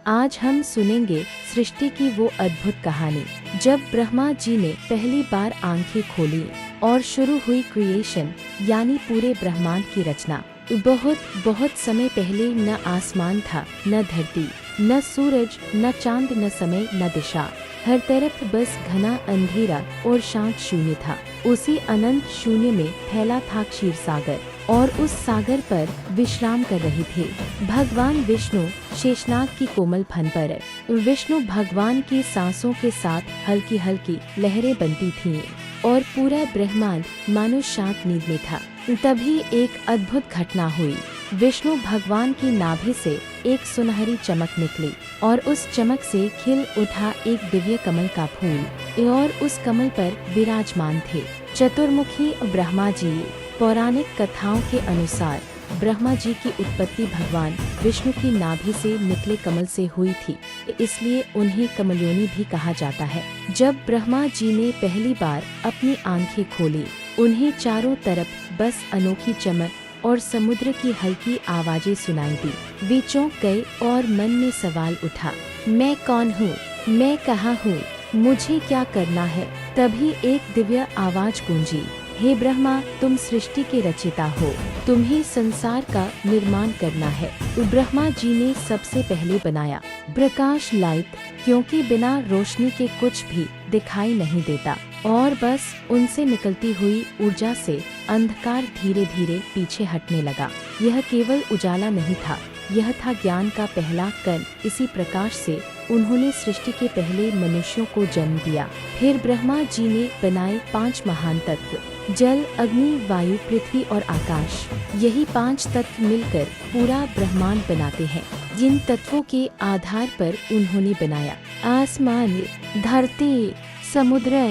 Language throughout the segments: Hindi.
आज हम सुनेंगे सृष्टि की वो अद्भुत कहानी जब ब्रह्मा जी ने पहली बार आंखें खोली और शुरू हुई क्रिएशन यानी पूरे ब्रह्मांड की रचना। बहुत बहुत समय पहले न आसमान था, न धरती, न सूरज, न चांद, न समय, न दिशा। हर तरफ बस घना अंधेरा और शांत शून्य था। उसी अनंत शून्य में फैला था क्षीर सागर और उस सागर पर विश्राम कर रहे थे भगवान विष्णु शेषनाग की कोमल फन पर। विष्णु भगवान की सांसों के साथ हल्की हल्की लहरें बनती थीं और पूरा ब्रह्मांड मानो शांत नींद में था। तभी एक अद्भुत घटना हुई। विष्णु भगवान की नाभि से एक सुनहरी चमक निकली और उस चमक से खिल उठा एक दिव्य कमल का फूल और उस कमल पर विराजमान थे चतुर्मुखी ब्रह्मा जी। पौराणिक कथाओं के अनुसार ब्रह्मा जी की उत्पत्ति भगवान विष्णु की नाभि से निकले कमल से हुई थी, इसलिए उन्हें कमलयोनि भी कहा जाता है। जब ब्रह्मा जी ने पहली बार अपनी आंखें खोली, उन्हें चारों तरफ बस अनोखी चमक और समुद्र की हल्की आवाजें सुनाई दी। वे चौंक गए और मन में सवाल उठा, मैं कौन हूँ, मैं कहाँ हूँ, मुझे क्या करना है। तभी एक दिव्य आवाज गूंजी, हे ब्रह्मा, तुम सृष्टि के रचयिता हो, तुम्हें संसार का निर्माण करना है। ब्रह्मा जी ने सबसे पहले बनाया प्रकाश, लाइट, क्योंकि बिना रोशनी के कुछ भी दिखाई नहीं देता और बस उनसे निकलती हुई ऊर्जा से अंधकार धीरे धीरे पीछे हटने लगा। यह केवल उजाला नहीं था, यह था ज्ञान का पहला कण। इसी प्रकाश से उन्होंने सृष्टि के पहले मनुष्यों को जन्म दिया। फिर ब्रह्मा जी ने बनाए 5 महान तत्व, जल, अग्नि, वायु, पृथ्वी और आकाश। यही 5 तत्व मिलकर पूरा ब्रह्मांड बनाते हैं। जिन तत्वों के आधार पर उन्होंने बनाया आसमान, धरती, समुद्र,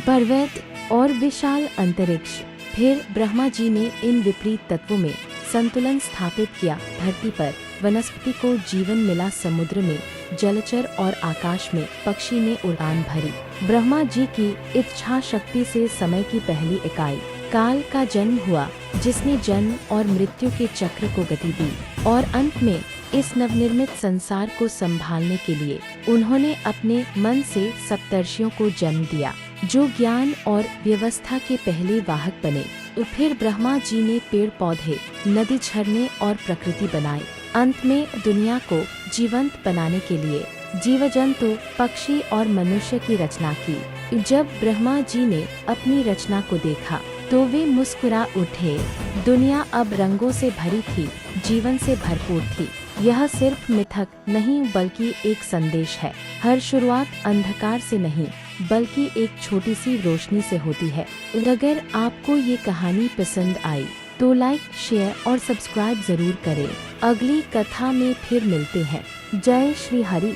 पर्वत और विशाल अंतरिक्ष। फिर ब्रह्मा जी ने इन विपरीत तत्वों में संतुलन स्थापित किया। धरती पर वनस्पति को जीवन मिला, समुद्र में जलचर और आकाश में पक्षी ने उड़ान भरी। ब्रह्मा जी की इच्छा शक्ति से समय की पहली इकाई काल का जन्म हुआ, जिसने जन्म और मृत्यु के चक्र को गति दी। और अंत में इस नवनिर्मित संसार को संभालने के लिए उन्होंने अपने मन से सप्तर्षियों को जन्म दिया, जो ज्ञान और व्यवस्था के पहले वाहक बने। फिर ब्रह्मा जी ने पेड़ पौधे, नदी, झरने और प्रकृति बनाई। अंत में दुनिया को जीवंत बनाने के लिए जीव जंतु, पक्षी और मनुष्य की रचना की। जब ब्रह्मा जी ने अपनी रचना को देखा तो वे मुस्कुरा उठे। दुनिया अब रंगों से भरी थी, जीवन से भरपूर थी। यह सिर्फ मिथक नहीं बल्कि एक संदेश है। हर शुरुआत अंधकार से नहीं बल्कि एक छोटी सी रोशनी से होती है। अगर आपको ये कहानी पसंद आई तो लाइक, शेयर और सब्सक्राइब जरूर करें। अगली कथा में फिर मिलते हैं। जय श्री हरि।